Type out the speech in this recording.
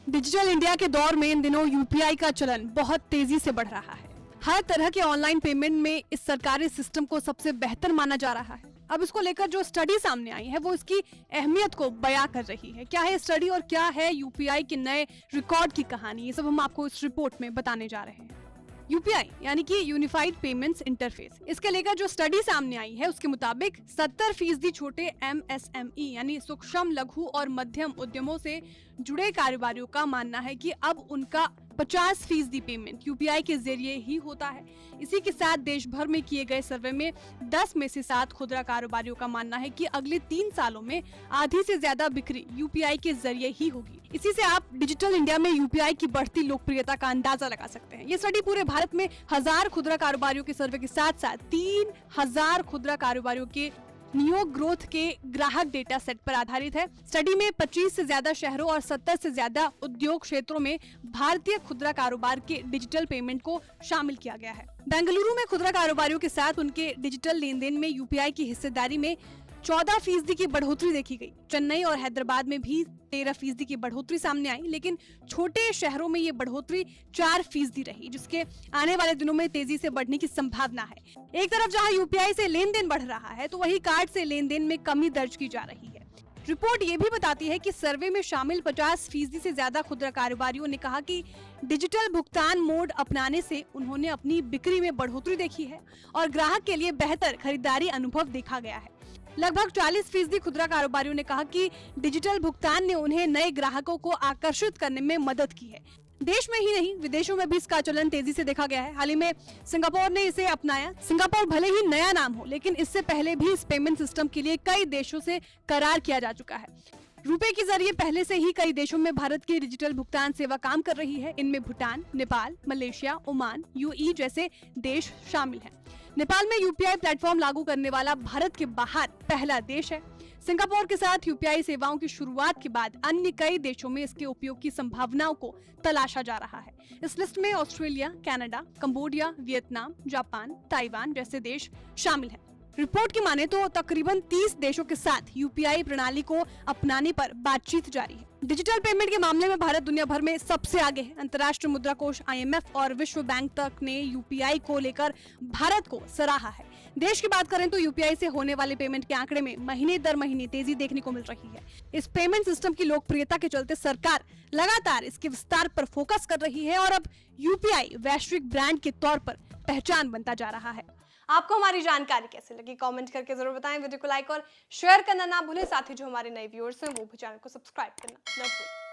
Digital India के दौर में इन दिनों यूपीआई का चलन बहुत तेजी से बढ़ रहा है। हर तरह के ऑनलाइन पेमेंट में इस सरकारी सिस्टम को सबसे बेहतर माना जा रहा है। अब इसको लेकर जो स्टडी सामने आई है वो इसकी अहमियत को बयां कर रही है। क्या है स्टडी और क्या है यूपीआई के नए रिकॉर्ड की कहानी, ये सब हम आपको इस रिपोर्ट में बताने जा रहे हैं। यूपीआई यानी कि यूनिफाइड पेमेंट्स इंटरफेस, इसके लेकर जो स्टडी सामने आई है उसके मुताबिक 70% छोटे एमएसएमई यानी सूक्ष्म, लघु और मध्यम उद्यमों से जुड़े कारोबारियों का मानना है कि अब उनका 50% पेमेंट यूपीआई के जरिए ही होता है। इसी के साथ देश भर में किए गए सर्वे में 10 में से 7 खुदरा कारोबारियों का मानना है कि अगले 3 सालों में आधी से ज्यादा बिक्री यूपीआई के जरिए ही होगी। इसी से आप डिजिटल इंडिया में यूपीआई की बढ़ती लोकप्रियता का अंदाजा लगा सकते हैं। ये स्टडी पूरे भारत में 1000 खुदरा कारोबारियों के सर्वे के साथ साथ 3000 खुदरा कारोबारियों के नियो ग्रोथ के ग्राहक डेटा सेट पर आधारित है। स्टडी में 25 से ज्यादा शहरों और 70 से ज्यादा उद्योग क्षेत्रों में भारतीय खुदरा कारोबार के डिजिटल पेमेंट को शामिल किया गया है। बेंगलुरु में खुदरा कारोबारियों के साथ उनके डिजिटल लेन देन में यूपीआई की हिस्सेदारी में 14% की बढ़ोतरी देखी गई। चेन्नई और हैदराबाद में भी 13% की बढ़ोतरी सामने आई, लेकिन छोटे शहरों में ये बढ़ोतरी 4% रही, जिसके आने वाले दिनों में तेजी से बढ़ने की संभावना है। एक तरफ जहां यूपीआई से लेन देन बढ़ रहा है तो वहीं कार्ड से लेन देन में कमी दर्ज की जा रही है। रिपोर्ट ये भी बताती है कि सर्वे में शामिल 50% से ज्यादा खुदरा कारोबारियों ने कहा कि डिजिटल भुगतान मोड अपनाने से उन्होंने अपनी बिक्री में बढ़ोतरी देखी है और ग्राहक के लिए बेहतर खरीदारी अनुभव देखा गया है। लगभग 40% खुदरा कारोबारियों ने कहा कि डिजिटल भुगतान ने उन्हें नए ग्राहकों को आकर्षित करने में मदद की है। देश में ही नहीं, विदेशों में भी इसका चलन तेजी से देखा गया है। हाल ही में सिंगापुर ने इसे अपनाया। सिंगापुर भले ही नया नाम हो, लेकिन इससे पहले भी इस पेमेंट सिस्टम के लिए कई देशों से करार किया जा चुका है। रुपए के जरिए पहले से ही कई देशों में भारत की डिजिटल भुगतान सेवा काम कर रही है। इनमें Bhutan, Nepal, Malaysia, Oman, UAE जैसे देश शामिल हैं। नेपाल में यूपीआई प्लेटफॉर्म लागू करने वाला भारत के बाहर पहला देश है। सिंगापुर के साथ यूपीआई सेवाओं की शुरुआत के बाद अन्य कई देशों में इसके उपयोग की संभावनाओं को तलाशा जा रहा है। इस लिस्ट में Australia, Canada, Cambodia, Vietnam, Japan, Taiwan जैसे देश शामिल हैं। रिपोर्ट की माने तो तकरीबन 30 देशों के साथ यूपीआई प्रणाली को अपनाने पर बातचीत जारी है। डिजिटल पेमेंट के मामले में भारत दुनिया भर में सबसे आगे है। अंतर्राष्ट्रीय मुद्रा कोष IMF और विश्व बैंक तक ने यूपीआई को लेकर भारत को सराहा है। देश की बात करें तो यूपीआई से होने वाले पेमेंट के आंकड़े में महीने दर महीने तेजी देखने को मिल रही है। इस पेमेंट सिस्टम की लोकप्रियता के चलते सरकार लगातार इसके विस्तार पर फोकस कर रही है और अब यूपीआई वैश्विक ब्रांड के तौर पर पहचान बनता जा रहा है। आपको हमारी जानकारी कैसी लगी कमेंट करके जरूर बताएं। वीडियो को लाइक और शेयर करना ना भूलें। साथ ही जो हमारे नए व्यूअर्स हैं वो भी चैनल को सब्सक्राइब करना ना भूलें।